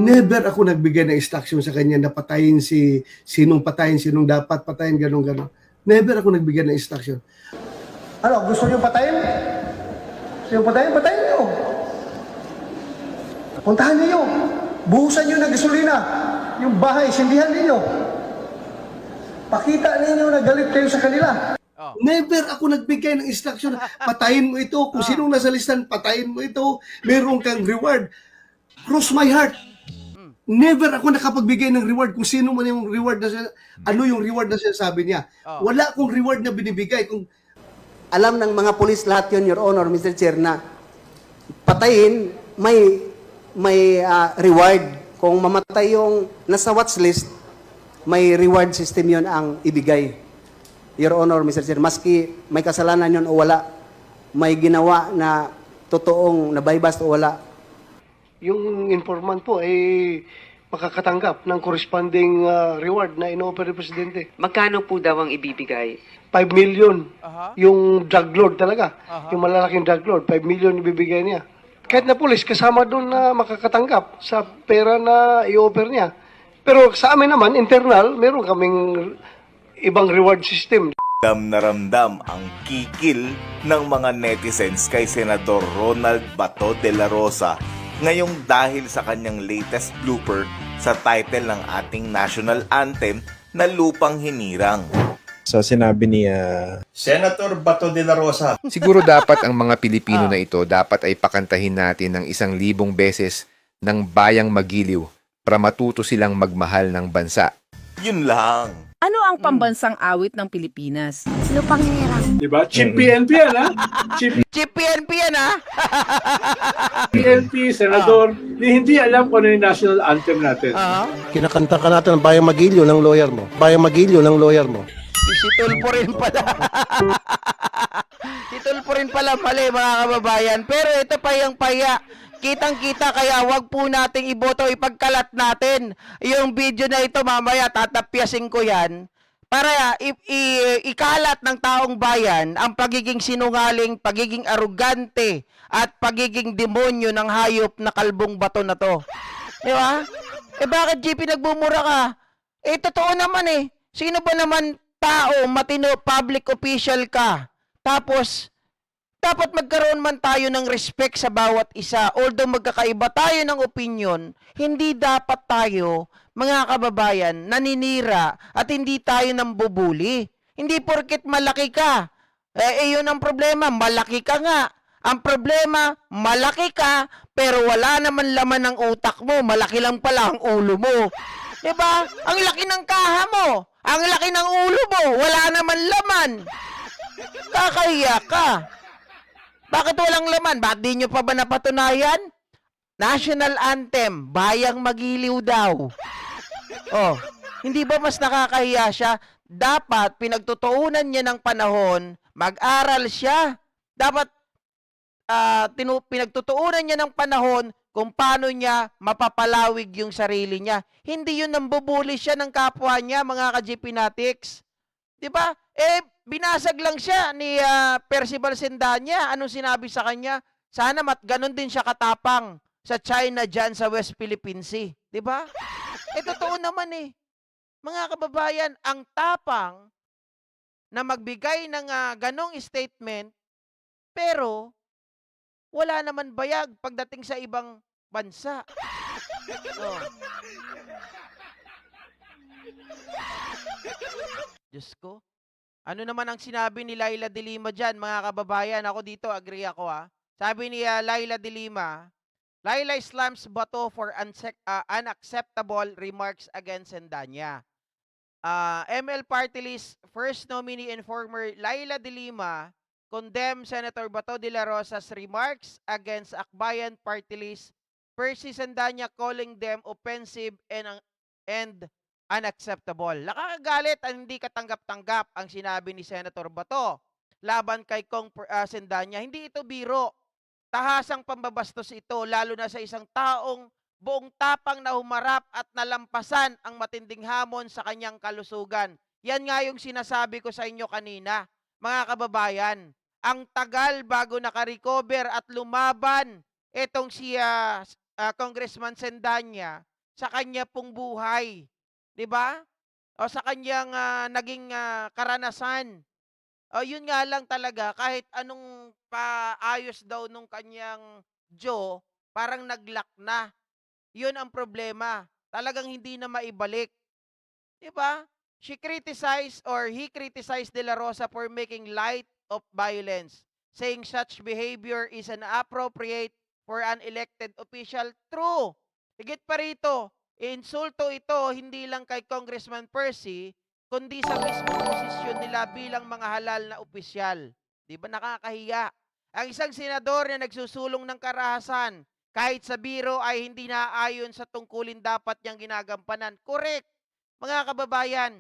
Never ako nagbigay ng instruction sa kanya na patayin sinong patayin, sinong dapat patayin, gano'n. Never ako nagbigay ng instruction. Ano, gusto niyo patayin? Gusto niyo patayin? Patayin niyo. Puntahan niyo. Buhusan niyo ng gasolina. Yung bahay, sindihan niyo. Pakita ninyo na galit kayo sa kanila. Never ako nagbigay ng instruction. Patayin mo ito. Kung sinong nasa listan, patayin mo ito. Meron kang reward. Cross my heart. Never ako nakapagbigay ng reward kung sino man yung reward na ano yung reward na sinasabi niya. Wala akong reward na binibigay. Kung Alam ng mga pulis lahat yun, Your Honor, Mr. Chair, na patayin, may reward. Kung mamatay yung nasa watch list, may reward system yun ang ibigay. Your Honor, Mr. Chair, maski may kasalanan yun o wala, may ginawa na totoong nabaybas o wala, yung informant po ay makakatanggap ng corresponding reward na ino-offer ng Presidente. Magkano po daw ang ibibigay? 5 million. Yung drug lord talaga. Yung malalaking drug lord, 5 million ibibigay niya. Kahit na pulis, kasama doon na makakatanggap sa pera na i-offer niya. Pero sa amin naman, internal, meron kaming ibang reward system. Ramdam na ramdam ang kikil ng mga netizens kay Senador Ronald Bato de la Rosa ngayong dahil sa kanyang latest blooper sa title ng ating national anthem na Lupang Hinirang. Sa sinabi ni Senator Bato de la Rosa. Siguro dapat ang mga Pilipino na ito dapat ay pakantahin natin ng 1,000 beses ng Bayang Magiliw para matuto silang magmahal ng bansa. Yun lang. Ano ang pambansang awit ng Pilipinas? Lupang Hinirang. Diba? Chief PNP yan, ha? Chief PNP yan, ha? PNP, Senador, hindi alam kung ano yung national anthem natin. Kinakanta ka natin ng Bayang Magilyo ng lawyer mo. Bayang Magilyo ng lawyer mo. Si Tulfo rin pala. Si Tulfo rin pala mali, mga kababayan. Pero ito pa yung paya. Kitang-kita, kaya wag po nating iboto, ipagkalat natin. Yung video na ito mamaya, tatapyasin ko yan. Para ikalat ng taong bayan ang pagiging sinungaling, pagiging arugante, at pagiging demonyo ng hayop na kalbong bato na to. Di ba? Eh bakit GP nagbumura ka? Eh totoo naman eh. Sino ba naman tao, matino, public official ka? Tapos, dapat magkaroon man tayo ng respect sa bawat isa. Although magkakaiba tayo ng opinion, hindi dapat tayo, mga kababayan, naninira at hindi tayo nambubuli. Hindi porket malaki ka. Yun ang problema, malaki ka nga. Ang problema, malaki ka, pero wala naman laman ng utak mo. Malaki lang pala ang ulo mo. Diba? Ang laki ng kaha mo. Ang laki ng ulo mo. Wala naman laman. Kakahiya ka. Bakit walang laman? Bakit di nyo pa ba napatunayan? National Anthem, Bayang Magiliw daw. Oh, hindi ba mas nakakahiya siya? Dapat pinagtutuunan niya ng panahon, mag-aral siya. Dapat pinagtutuunan niya ng panahon kung paano niya mapapalawig yung sarili niya. Hindi yun nambubuli siya ng kapwa niya, mga ka-GP Natics. Diba? Binasag lang siya ni Percival Sendanya. Anong sinabi sa kanya? Sana ganon din siya katapang sa China dyan sa West Philippine Sea. Diba? Totoo naman eh. Mga kababayan, ang tapang na magbigay ng ganong statement, pero wala naman bayag pagdating sa ibang bansa. Diyos ko. Ano naman ang sinabi ni Laila de Lima dyan, mga kababayan? Ako dito, agree ako ha. Sabi ni Laila de Lima, Laila slams Bato for unacceptable remarks against Sendanya. ML Party List first nominee and former Laila de Lima condemned Senator Bato de la Rosa's remarks against Akbayan Party List, Percy Sendanya calling them offensive and unacceptable. Nakakagalit at hindi katanggap-tanggap ang sinabi ni Senator Bato laban kay Kong Sendanya. Hindi ito biro. Tahasang pambabastos ito, lalo na sa isang taong buong tapang na humarap at nalampasan ang matinding hamon sa kanyang kalusugan. Yan nga yung sinasabi ko sa inyo kanina, mga kababayan. Ang tagal bago nakarecover at lumaban itong si Congressman Sendanya, sa kanya pong buhay. 'Di ba? O sa kanyang naging karanasan. O yun nga lang talaga, kahit anong paayos daw nung kanyang Joe, parang nag-lock na. Yun ang problema. Talagang hindi na maibalik. 'Di ba? She criticized or he criticized De La Rosa for making light of violence, saying such behavior is inappropriate for an elected official. True. Higit pa rito, insulto ito hindi lang kay Congressman Percy, kundi sa mismong posisyon nila bilang mga halal na opisyal. 'Di ba nakakahiya? Ang isang senador na nagsusulong ng karahasan, kahit sa biro ay hindi naaayon sa tungkulin dapat niyang ginagampanan. Correct, mga kababayan.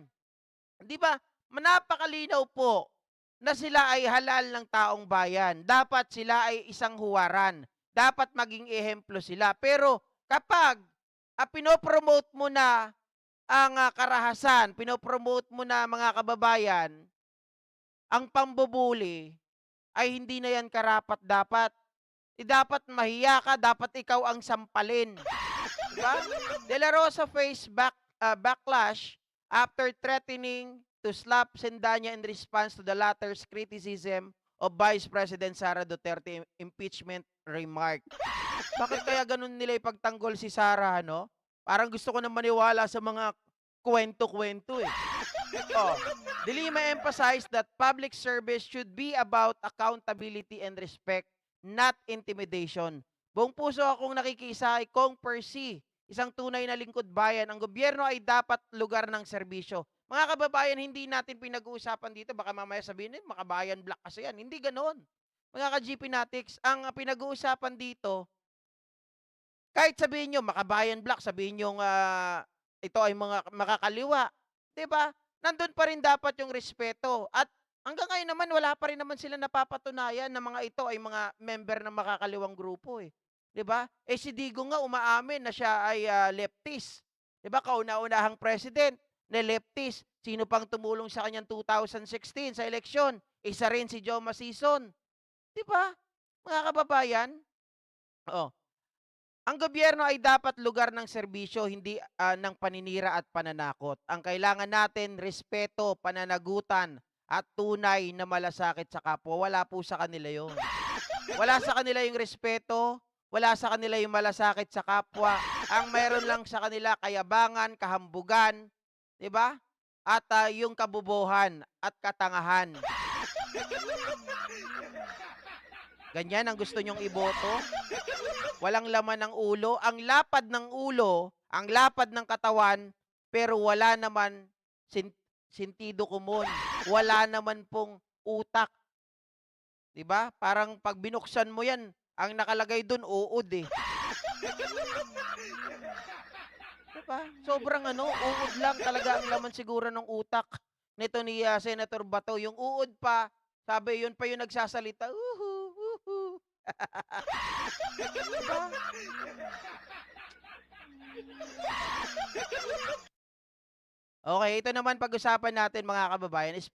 Di ba? Napakalinaw po na sila ay halal ng taong bayan. Dapat sila ay isang huwaran. Dapat maging ehemplo sila. Pero kapag pinopromote mo na ang karahasan, pinopromote mo na mga kababayan, ang pambubuli ay hindi na yan karapat-dapat. Dapat mahiya ka, dapat ikaw ang sampalin. Diba? De La Rosa faced backlash after threatening to slap Sendanya in response to the latter's criticism of Vice President Sara Duterte impeachment remark. Bakit kaya ganun nila ipagtanggol si Sara, ano? Parang gusto ko na maniwala sa mga kwento-kwento eh. Oh, De Lima emphasized that public service should be about accountability and respect, not intimidation. Buong puso akong nakikisa kay Kong Percy, isang tunay na lingkod bayan. Ang gobyerno ay dapat lugar ng serbisyo. Mga kababayan, hindi natin pinag-uusapan dito. Baka mamaya sabihin, makabayan black kasi yan. Hindi ganon. Mga ka-GP Natics, ang pinag-uusapan dito, kahit sabihin nyo, makabayan black, sabihin nyo ito ay mga makakaliwa. Diba? Nandun pa rin dapat yung respeto. At hanggang ngayon naman, wala pa rin naman sila napapatunayan na mga ito ay mga member ng makakaliwang grupo eh. 'Di ba? Eh si Digo nga umaamin na siya ay leftist. 'Di ba? Kauna-unahang president na leftist. Sino pang tumulong sa kanyang 2016 sa eleksyon? Isa rin si Joe Masison. 'Di ba? Mga kababayan? Oh. Ang gobyerno ay dapat lugar ng serbisyo, hindi ng paninira at pananakot. Ang kailangan natin, respeto, pananagutan, at tunay na malasakit sa kapwa. Wala po sa kanila yun. Wala sa kanila yung respeto, wala sa kanila yung malasakit sa kapwa. Ang mayroon lang sa kanila kayabangan, kahambugan, 'di ba? At yung kabubuhan at katangahan. Ganyan ang gusto nyong iboto? Walang laman ng ulo, ang lapad ng ulo, ang lapad ng katawan, pero wala naman sentido komon. Wala naman pong utak. 'Di ba? Parang pag binuksan mo 'yan, ang nakalagay doon uod eh. 'Di ba? Sobrang uod lang talaga ang laman siguro ng utak nito ni Senator Bato. Yung uod pa, sabi yun pa yung nagsasalita. Diba? Okay, ito naman pag-usapan natin mga kababayan is